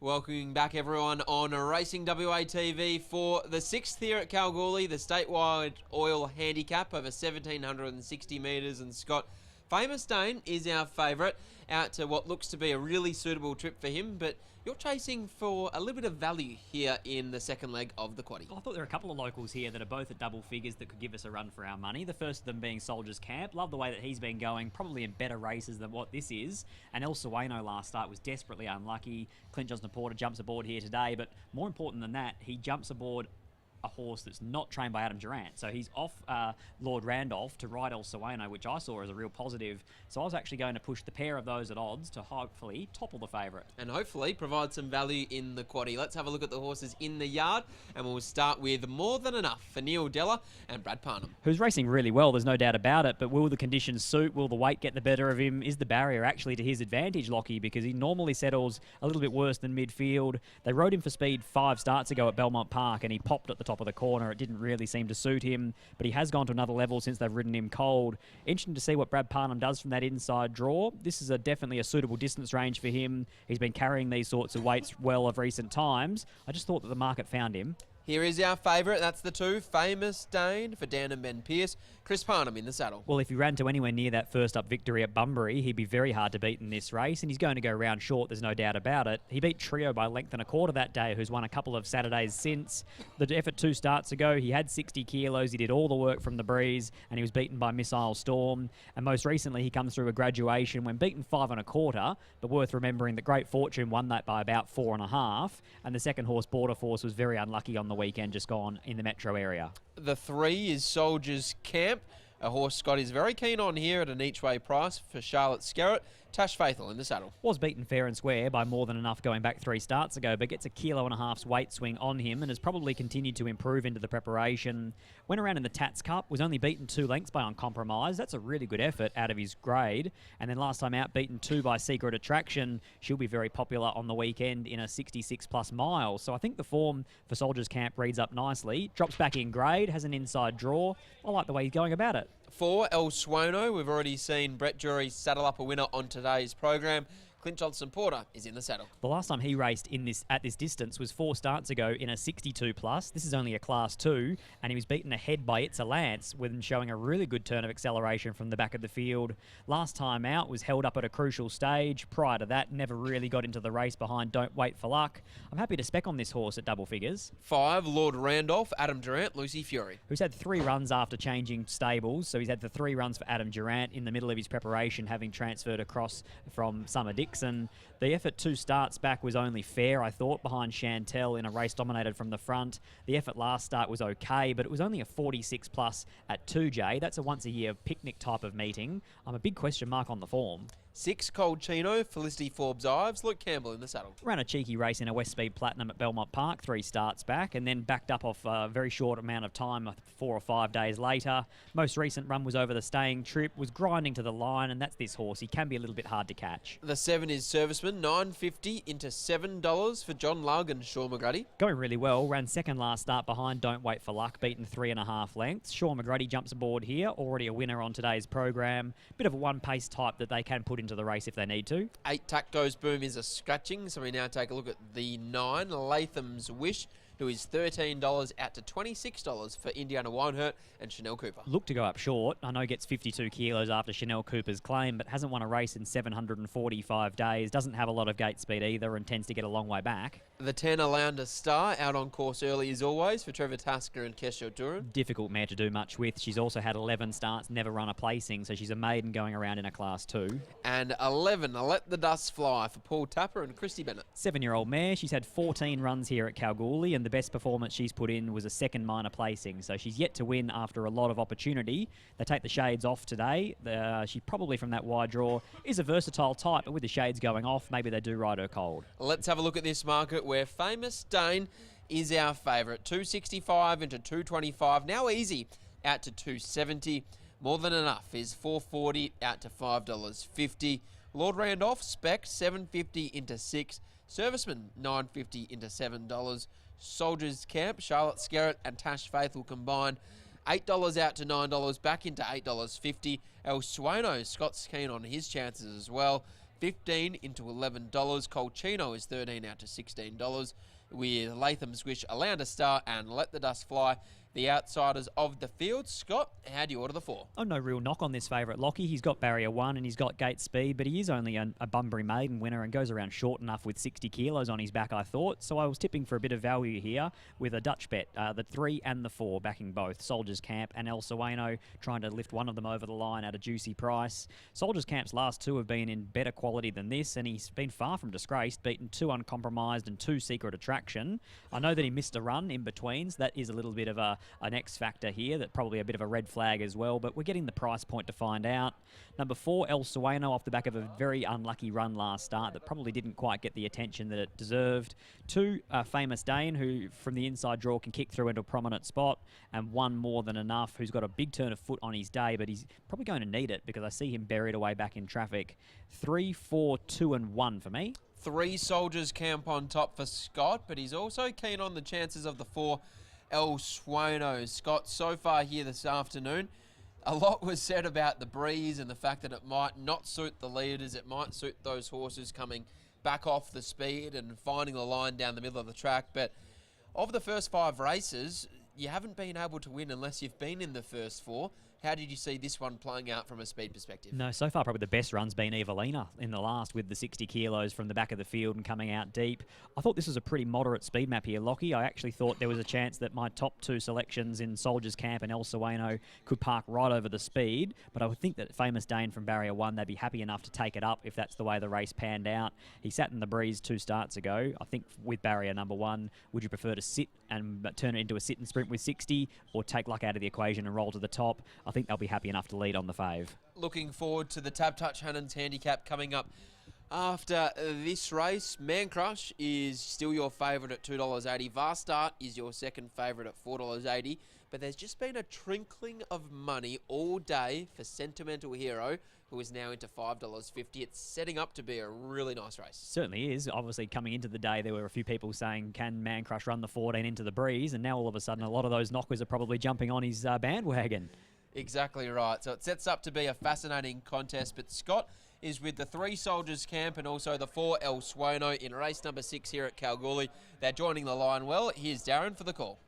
Welcoming back everyone on Racing WA TV for the 6th here at Kalgoorlie, the statewide oil handicap over 1,760 metres. And Scott, Famous Dane is our favourite, out to what looks to be a really suitable trip for him, but you're chasing for a little bit of value here in the second leg of the quaddie. I thought there were a couple of locals here that are both at double figures that could give us a run for our money. The first of them being Soldiers Camp. Love the way that he's been going, probably in better races than what this is. And El Sueno last start was desperately unlucky. Clint Johnson-Porter jumps aboard here today, but more important than that, he jumps aboard a horse that's not trained by Adam Durant. So he's off Lord Randolph to ride El Sueno, which I saw as a real positive. So I was actually going to push the pair of those at odds to hopefully topple the favourite. And hopefully provide some value in the quaddie. Let's have a look at the horses in the yard, and we'll start with More Than Enough for Neil Dellar and Brad Parnham. Who's racing really well, there's no doubt about it, but will the conditions suit? Will the weight get the better of him? Is the barrier actually to his advantage, Lockie? Because he normally settles a little bit worse than midfield. They rode him for speed 5 starts ago at Belmont Park, and he popped at the top of the corner. It didn't really seem to suit him, but he has gone to another level since they've ridden him cold. Interesting to see what Brad Parnham does from that inside draw. This is definitely a suitable distance range for him. He's been carrying these sorts of weights well of recent times. I just thought that the market found him. Here is our favourite. That's the 2, Famous Dane for Dan and Ben Pearce. Chris Parnham in the saddle. Well, if he ran to anywhere near that first up victory at Bunbury, he'd be very hard to beat in this race, and he's going to go round short, there's no doubt about it. He beat Trio by length and a quarter that day, who's won a couple of Saturdays since. The effort 2 starts ago, he had 60 kilos, he did all the work from the breeze, and he was beaten by Missile Storm. And most recently, he comes through a graduation when beaten 5 1/4, but worth remembering that Great Fortune won that by about 4 1/2, and the second horse, Border Force, was very unlucky on the weekend, just gone in the metro area. The 3 is Soldiers Camp, a horse Scott is very keen on here at an each-way price for Charlotte Skerritt. Tash Faithful in the saddle. Was beaten fair and square by More Than Enough going back 3 starts ago, but gets a 1.5 kg weight swing on him and has probably continued to improve into the preparation. Went around in the Tats Cup, was only beaten 2 lengths by Uncompromised. That's a really good effort out of his grade. And then last time out, beaten 2 by Secret Attraction. She'll be very popular on the weekend in a 66+ miles. So I think the form for Soldiers Camp reads up nicely. Drops back in grade, has an inside draw. I like the way he's going about it. 4, El Sueno. We've already seen Brett Jury saddle up a winner on today's program. Clint Johnson-Porter is in the saddle. The last time he raced at this distance was 4 starts ago in a 62+. This is only a Class 2, and he was beaten ahead by It's a Lance, when showing a really good turn of acceleration from the back of the field. Last time out was held up at a crucial stage. Prior to that, never really got into the race behind Don't Wait for Luck. I'm happy to spec on this horse at double figures. 5, Lord Randolph, Adam Durant, Lucy Fury. Who's had 3 runs after changing stables. So he's had the 3 runs for Adam Durant in the middle of his preparation, having transferred across from Summer Dixon. The effort 2 starts back was only fair, I thought, behind Chantel in a race dominated from the front. The effort last start was okay, but it was only a 46+ at 2J. That's a once-a-year picnic type of meeting. I'm a big question mark on the form. 6, Cold Chino, Felicity Forbes Ives, Luke Campbell in the saddle. Ran a cheeky race in a West Speed Platinum at Belmont Park 3 starts back, and then backed up off a very short amount of time, 4 or 5 days later. Most recent run was over the staying trip, was grinding to the line, and that's this horse. He can be a little bit hard to catch. The 7 is Serviceman, $9.50 into $7 for John Lugg and Sean McGrady. Going really well, ran second last start behind Don't Wait for Luck, beaten 3.5 lengths. Sean McGrady jumps aboard here, already a winner on today's program. Bit of a one-pace type that they can put into the race if they need to. 8, Tack Goes Boom is a scratching, so we now take a look at the 9, Latham's Wish, who is $13 out to $26 for Indiana Winehurt and Chanel Cooper. Looked to go up short. I know gets 52 kilos after Chanel Cooper's claim, but hasn't won a race in 745 days. Doesn't have a lot of gate speed either and tends to get a long way back. The 10, Alander Star, out on course early as always for Trevor Tasker and Kesha Duran. Difficult mare to do much with. She's also had 11 starts, never run a placing, so she's a maiden going around in a Class 2. And 11, Let the Dust Fly for Paul Tapper and Christy Bennett. 7-year-old mare. She's had 14 runs here at Kalgoorlie, and the best performance she's put in was a second minor placing, so she's yet to win after a lot of opportunity. They take the shades off today. She probably from that wide draw is a versatile type, but with the shades going off, maybe they do ride her cold. Let's have a look at this market where Famous Dane is our favourite. $2.65 into $2.25, now easy out to $2.70. More Than Enough is $4.40 out to $5.50. Lord Randolph spec $7.50 into $6. Serviceman $9.50 into $7. Soldiers Camp, Charlotte Skerritt and Tash Faithful combined $8 out to $9, back into $8.50. El Sueno, Scott's keen on his chances as well. $15 into $11. Colchino is $13 out to $16, with Latham's Wish, Alounder Star, and Let the Dust Fly, the outsiders of the field. Scott, how do you order the 4? Oh, no real knock on this favourite Lockie. He's got barrier 1 and he's got gate speed, but he is only a Bunbury maiden winner and goes around short enough with 60 kilos on his back, I thought. So I was tipping for a bit of value here with a Dutch bet, the 3 and the 4 backing both. Soldiers Camp and El Sueno trying to lift one of them over the line at a juicy price. Soldiers Camp's last 2 have been in better quality than this, and he's been far from disgraced, beaten 2 Uncompromised and 2 Secret Attraction. I know that he missed a run in betweens. That is a little bit of an X factor here, that probably a bit of a red flag as well, but we're getting the price point to find out. Number 4, El Sueno, off the back of a very unlucky run last start that probably didn't quite get the attention that it deserved. 2, Famous Dane, who from the inside draw can kick through into a prominent spot, and 1 More Than Enough, who's got a big turn of foot on his day, but he's probably going to need it because I see him buried away back in traffic. 3, 4, 2 and 1 for me. 3 Soldiers Camp on top for Scott, but he's also keen on the chances of the 4 El Sueno. Scott, so far here this afternoon, a lot was said about the breeze and the fact that it might not suit the leaders. It might suit those horses coming back off the speed and finding the line down the middle of the track. But of the first 5 races, you haven't been able to win unless you've been in the first 4. How did you see this one playing out from a speed perspective? No, so far probably the best run's been Evelina in the last, with the 60 kilos from the back of the field and coming out deep. I thought this was a pretty moderate speed map here, Lockie. I actually thought there was a chance that my top 2 selections in Soldiers Camp and El Sueno could park right over the speed, but I would think that Famous Dane from barrier 1, they'd be happy enough to take it up if that's the way the race panned out. He sat in the breeze 2 starts ago. I think with barrier number 1, would you prefer to sit and turn it into a sit and sprint with 60, or take luck out of the equation and roll to the top? I think they'll be happy enough to lead on the fave. Looking forward to the Tab Touch Hannans handicap coming up after this race. Man Crush is still your favourite at $2.80. Vastart is your second favourite at $4.80. But there's just been a trickling of money all day for Sentimental Hero, who is now into $5.50. It's setting up to be a really nice race. Certainly is. Obviously, coming into the day, there were a few people saying, can Man Crush run the 14 into the breeze? And now all of a sudden, a lot of those knockers are probably jumping on his bandwagon. Exactly right. So it sets up to be a fascinating contest. But Scott is with the 3 Soldiers Camp and also the 4 El Sueno in race number 6 here at Kalgoorlie. They're joining the line well. Here's Darren for the call.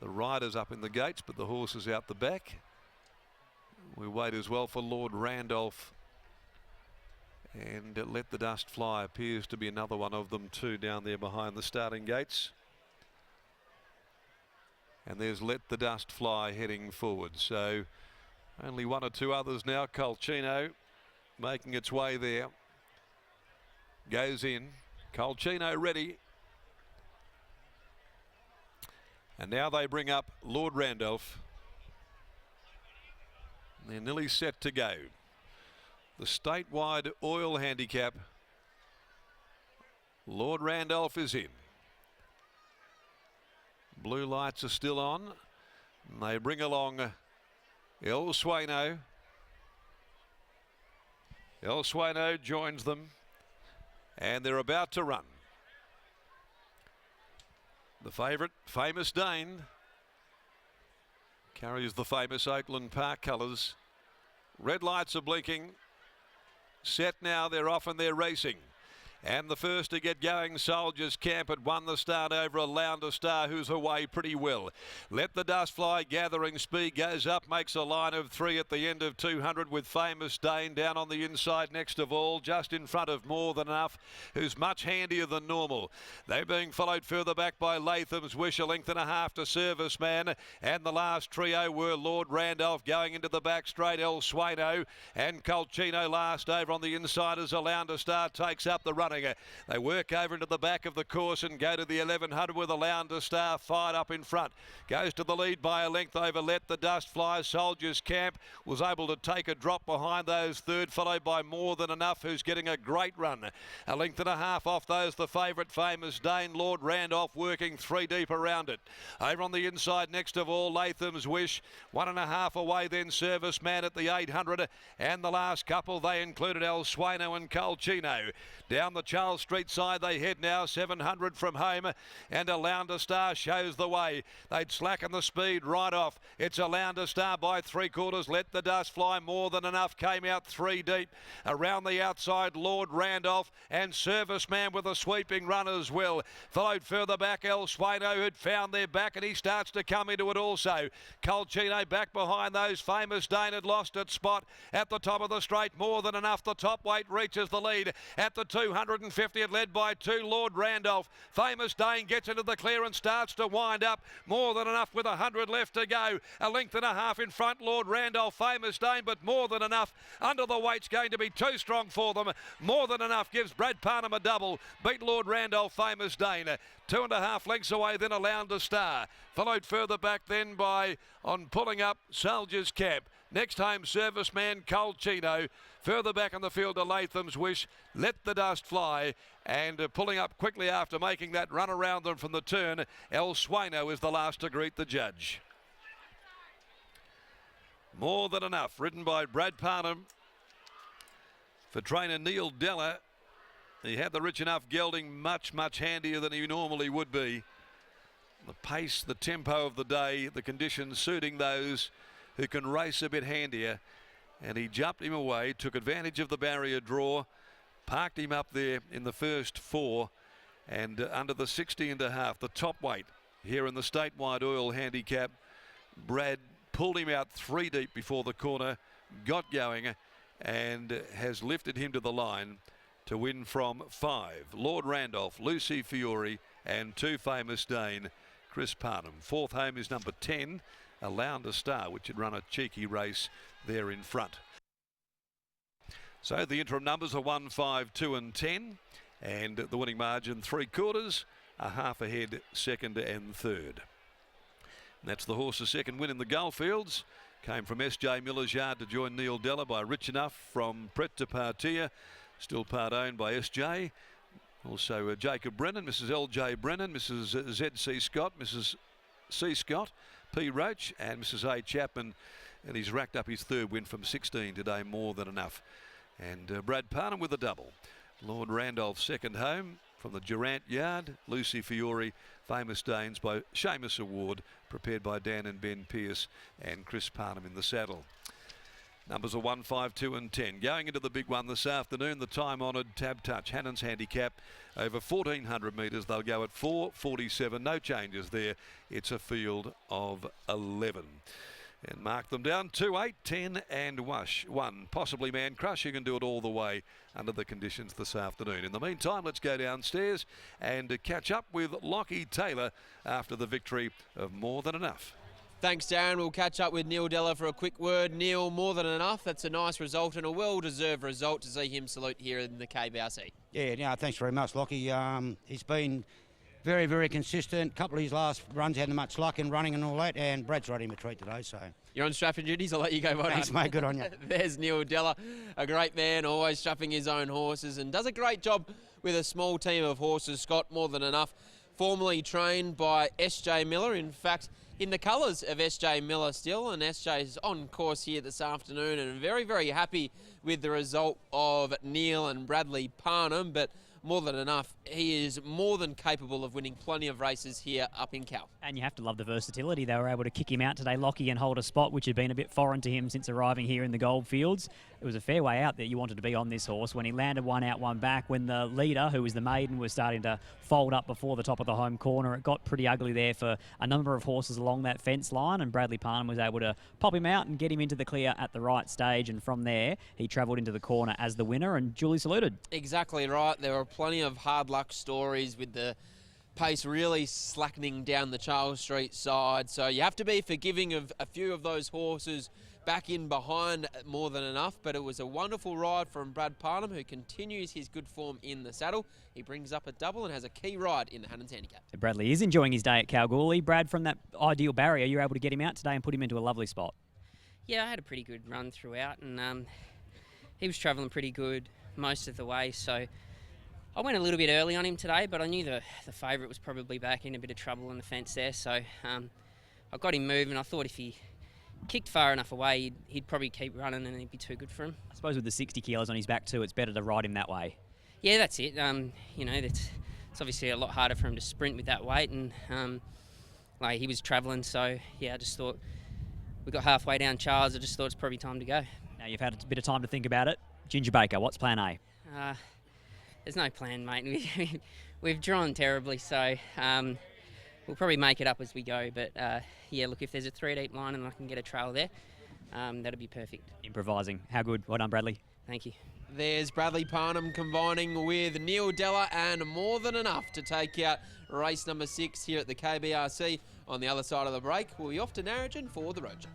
The rider's up in the gates, but the horse is out the back. We wait as well for Lord Randolph. And Let the Dust Fly appears to be another one of them too, down there behind the starting gates. And there's Let the Dust Fly heading forward. So only 1 or 2 others now. Colchino making its way there. Goes in. Colchino ready. And now they bring up Lord Randolph. They're nearly set to go. The statewide oil handicap. Lord Randolph is in. Blue lights are still on. And they bring along El Sueno. El Sueno joins them. And they're about to run. The favourite, Famous Dane, carries the famous Oakland Park colours. Red lights are blinking. Set now, they're off and they're racing. And the first to get going, Soldiers Camp, had won the start over Alounder Star, who's away pretty well. Let the Dust Fly, gathering speed, goes up, makes a line of 3 at the end of 200 with Famous Dane down on the inside next of all, just in front of More Than Enough, who's much handier than normal. They're being followed further back by Latham's Wish, a length and a half to Serviceman, and the last trio were Lord Randolph going into the back straight, El Sueno, and Colchino last over on the inside as Alounder Star takes up the run. They work over into the back of the course and go to the 1100 with Alounder Star fired up in front. Goes to the lead by a length over Let the Dust Fly. Soldiers Camp was able to take a drop behind those third, followed by More Than Enough, who's getting a great run. A length and a half off those, the favourite Famous Dane. Lord Randolph working 3 deep around it. Over on the inside next of all, Latham's Wish. 1.5 away then Serviceman at the 800. And the last couple, they included El Sueno and Colchino. Down the the Charles Street side they head now, 700 from home, and Alounder Star shows the way. They'd slacken the speed right off. It's Alounder Star by 3/4. Let the Dust Fly, more than enough, came out 3 deep. Around the outside, Lord Randolph and Serviceman with a sweeping run as well. Followed further back, El Sueno, who'd found their back, and he starts to come into it also. Colchino back behind those. Famous Dane had lost its spot at the top of the straight. More than enough. The top weight reaches the lead at the 250. It led by 2, Lord Randolph. Famous Dane gets into the clear and starts to wind up. More than enough with 100 left to go. A length and a half in front, Lord Randolph, Famous Dane, but more than enough. Under the weight's going to be too strong for them. More than enough gives Brad Parnham a double. Beat Lord Randolph, Famous Dane. 2.5 lengths away, then Alounder Star. Followed further back then by, on pulling up, Soldiers Camp. Next home, Serviceman, Colchino. Further back on the field to Latham's Wish. Let the Dust Fly. And pulling up quickly after making that run around them from the turn, El Sueno is the last to greet the judge. More than enough, ridden by Brad Parnham. For trainer Neil Dellar, he had the rich enough gelding much handier than he normally would be. The pace, the tempo of the day, the conditions suiting those who can race a bit handier. And he jumped him away, took advantage of the barrier draw, parked him up there in the first 4, and under the 60.5, the top weight here in the Statewide Oil Handicap. Brad pulled him out 3 deep before the corner, got going, and has lifted him to the line to win from 5. Lord Randolph, Lucy Fiore, and 2, Famous Dane, Chris Parnham. 4th home is number 10, Alounder Star, which had run a cheeky race there in front. So the interim numbers are 1, 5, 2 and 10, and the winning margin 3/4, a half ahead, second and third. And that's the horse's second win in the Goldfields. Came from S.J. Miller's yard to join Neil Dellar by Rich Enough from Pret de Partir, still part owned by S.J. Also Jacob Brennan, Mrs. L.J. Brennan, Mrs. Z.C. Scott, Mrs. C. Scott, P. Roach, and Mrs. A. Chapman. And he's racked up his 3rd win from 16 today, more than enough. And Brad Parnham with a double. Lord Randolph, second home from the Durant yard. Lucy Fiore, Famous Danes by Seamus Award, prepared by Dan and Ben Pearce, and Chris Parnham in the saddle. Numbers are 1, 5, 2 and 10. Going into the big one this afternoon, the time-honoured Tab Touch Hannans Handicap over 1,400 metres. They'll go at 4:47. No changes there. It's a field of 11. And mark them down, 2, 8, 10 and 1. Possibly Man Crush. You can do it all the way under the conditions this afternoon. In the meantime, let's go downstairs and catch up with Lockie Taylor after the victory of More Than Enough. Thanks, Darren. We'll catch up with Neil Dellar for a quick word. Neil, More Than Enough. That's a nice result and a well-deserved result to see him salute here in the KBRC. Yeah, no, thanks very much, Lockie. He's been very consistent. A couple of his last runs hadn't much luck in running and all that, and Brad's running him a treat today, so. You're on strapping duties. I'll let you go. Thanks, mate. Good on you. There's Neil Dellar, a great man, always strapping his own horses and does a great job with a small team of horses. Scott, More Than Enough, formerly trained by S.J. Miller. In fact, in the colours of S.J. Miller still, and S.J. is on course here this afternoon and very happy with the result of Neil and Bradley Parnham, but More Than Enough, he is more than capable of winning plenty of races here up in Cal. And you have to love the versatility. They were able to kick him out today, Lockie, and hold a spot which had been a bit foreign to him since arriving here in the Goldfields. It was a fair way out that you wanted to be on this horse when he landed one out, one back. When the leader, who was the maiden, was starting to fold up before the top of the home corner, it got pretty ugly there for a number of horses along that fence line, and Bradley Parnham was able to pop him out and get him into the clear at the right stage, and from there he travelled into the corner as the winner and duly saluted. Exactly right. There were plenty of hard luck stories with the pace really slackening down the Charles Street side, so you have to be forgiving of a few of those horses back in behind More Than Enough, but it was a wonderful ride from Brad Parnham, who continues his good form in the saddle. He brings up a double and has a key ride in the Hannans Handicap. Bradley is enjoying his day at Kalgoorlie. Brad, from that ideal barrier, you're able to get him out today and put him into a lovely spot. Yeah, I had a pretty good run throughout, and he was travelling pretty good most of the way, so I went a little bit early on him today, but I knew the favourite was probably back in a bit of trouble on the fence there, so I got him moving. I thought if he kicked far enough away, he'd probably keep running and it'd be too good for him. I suppose with the 60 kilos on his back too, it's better to ride him that way. Yeah, that's it. You know, it's obviously a lot harder for him to sprint with that weight, and like he was travelling, so yeah, I just thought we got halfway down Charles. I just thought it's probably time to go. Now you've had a bit of time to think about it. Ginger Baker, what's plan A? There's no plan, mate. We've drawn terribly, so we'll probably make it up as we go. But yeah, look, if there's a 3 deep line and I can get a trail there, that'd be perfect. Improvising. How good? Well done, Bradley. Thank you. There's Bradley Parnham combining with Neil Dellar, and more than enough to take out race number 6 here at the KBRC. On the other side of the break, we'll be off to Narrogin for the roadshow.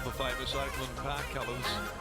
The famous Oakland Park colours.